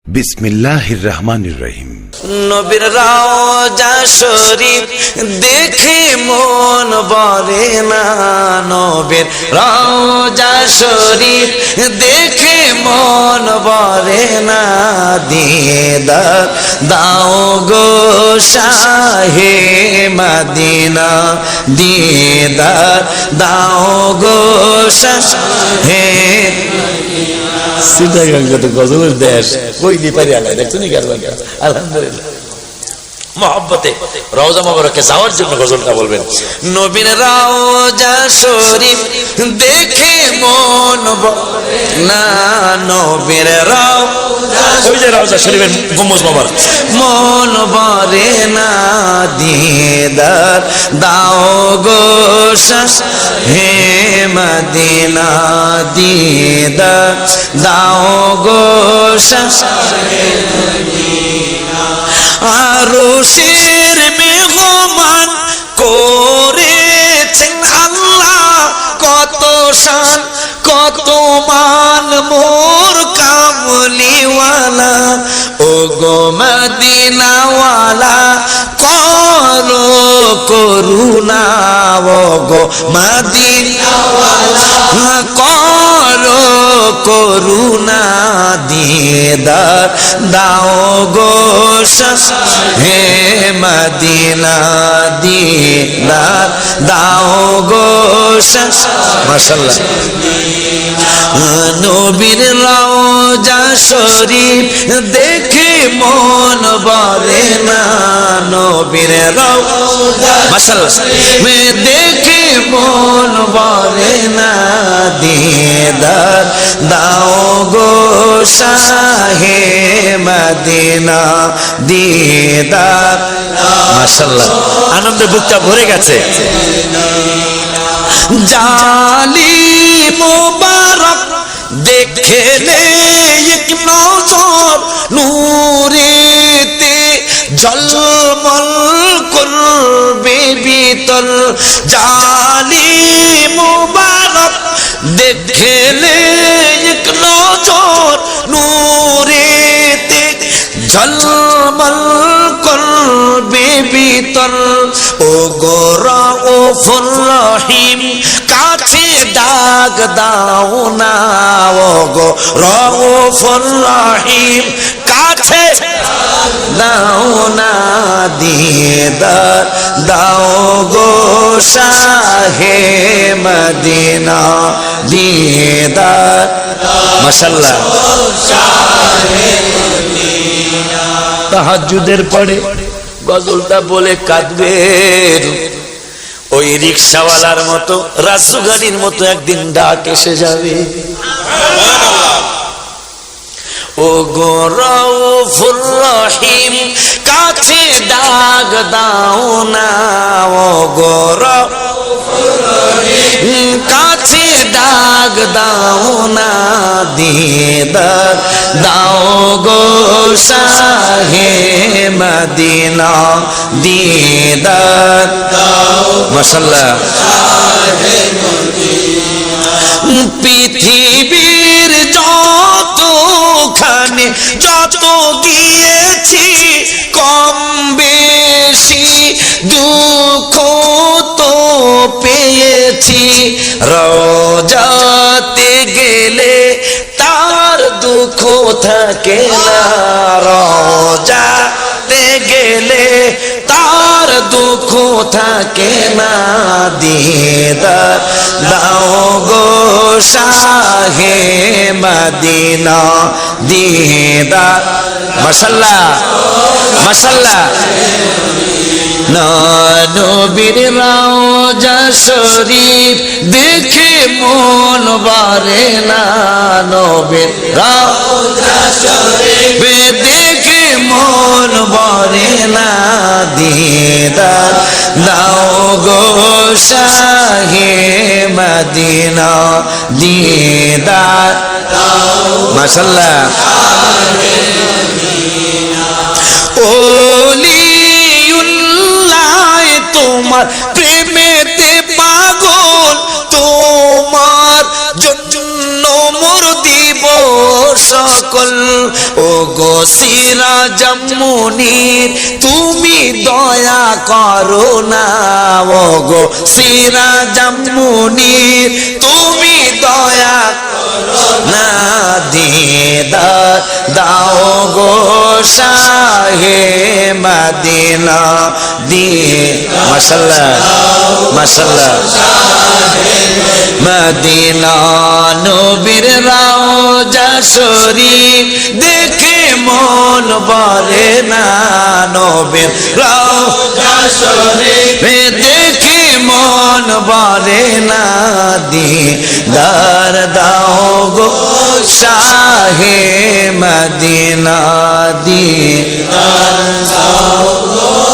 বিসমিল্লাহির রহমানির রহিম। নবীর রওজা শরীফ দেখে মন ভরে না, নবীর রওজা শরীফ দেখে মন ভরে না, দিদার দাও গো শাহে মদিনা, দিদার দাও গো শাহে সিদ্ধাগঙ্গা তো গজলের দেশ, কইলি পারি আলাই দেখছো নি গান বাজনা। আলহামদুলিল্লাহ, মহব্বতে রওজা মোবারকে যাওয়ার জন্য গজলটা বলবেন। নবীর রওজা শরীফ দেখে মন ভরে না, নবীর রওজা, ওই যে রওজা শরীফের গম্বুজ মোবারক, মন ভরে না, দিদার দাও গো হে মদিনা, দিদার দাও গো হে মদিনা। আরশের মেহমান করেছেন আল্লাহ, কত শান কত মান মোর কামলিওয়ালা, ও গো মদিনাওয়ালা করো করুণা, ও গো মদিনাওয়ালা করো করুণা, দিদার দাও গো হে মদিনা, দিদার দাও গো মাশাআল্লাহ। নবীর রওজা শরীফ দেখে মন ভরে না, নবীর রওজা মাশাআল্লাহ দেখে মন ভরে না, দিদার দাও গো শাহে মদিনা, দিদার মাশাআল্লাহ। আনন্দে বুকটা ভরে গেছে। জালি মুবারক দেখলে এক নজর, নূরেতে ঝলমল করবে ভিতর, জালি মুবারক দেখলে এক নজর, নূরেতে ঝলমল করবে ভিতর, ও গো রাউফুর রহিম কাছে দাগ দাও না, ও গো রাউফুর রহিম কাছে দাও না, দিদার দাও গো শাহে মদিনা, দিদার মাশাআল্লাহ। তাহাজ্জুদের পরে গজলটা বলে কাঁদবেন, ওই রিকশাওয়ালার মতো রাসু গাড়ির মতো একদিন ডাক এসে যাবে, ও গো রাউফুর রহিম কাছে দাগ দাও না, ও গো রাউফুর রহিম কাছে দাগ দাও না, দিদার দাও গো শাহে মদিনা, দিদার দাও মাশাআল্লাহ। পৃথিবীর যতখানে যত গিয়েছি, কম বেশি দুঃখ তো পেয়েছি, রওজাতে গেলে তার দুঃখ থাকে না, রওজাতে গেলে তার দুঃখ থাকে না, দিদার দাও গো শাহে মদিনা, দিদার মাশাআল্লাহ মাশাআল্লাহ। নবীর রওজা শরীফ দেখে মন ভরে না, নবীর রওজা শরীফ দেখে মন ভরে না, দিদার দাও গো শাহে মদিনা, দিদার মাশাআল্লাহ। ওলিউল্লাহ তোমার প্রেমেতে পাগল, তোমার জন্য মোর দিব সকল, ও গো সিরাজমুনির তুমি দয়া করো না ওগো সিরাজমুনির তুমি দয়া করো না দিদার দাও গো শাহে মদিনা মাশাআল্লাহ মাশাআল্লাহ মদিনা নবীর রওজা শরীফ দেখে মন ভরে না নবীর রওজা শরীফ দেখে মন ভরে না দিদার দাও গো শাহে মদিনা দিদার দাও গো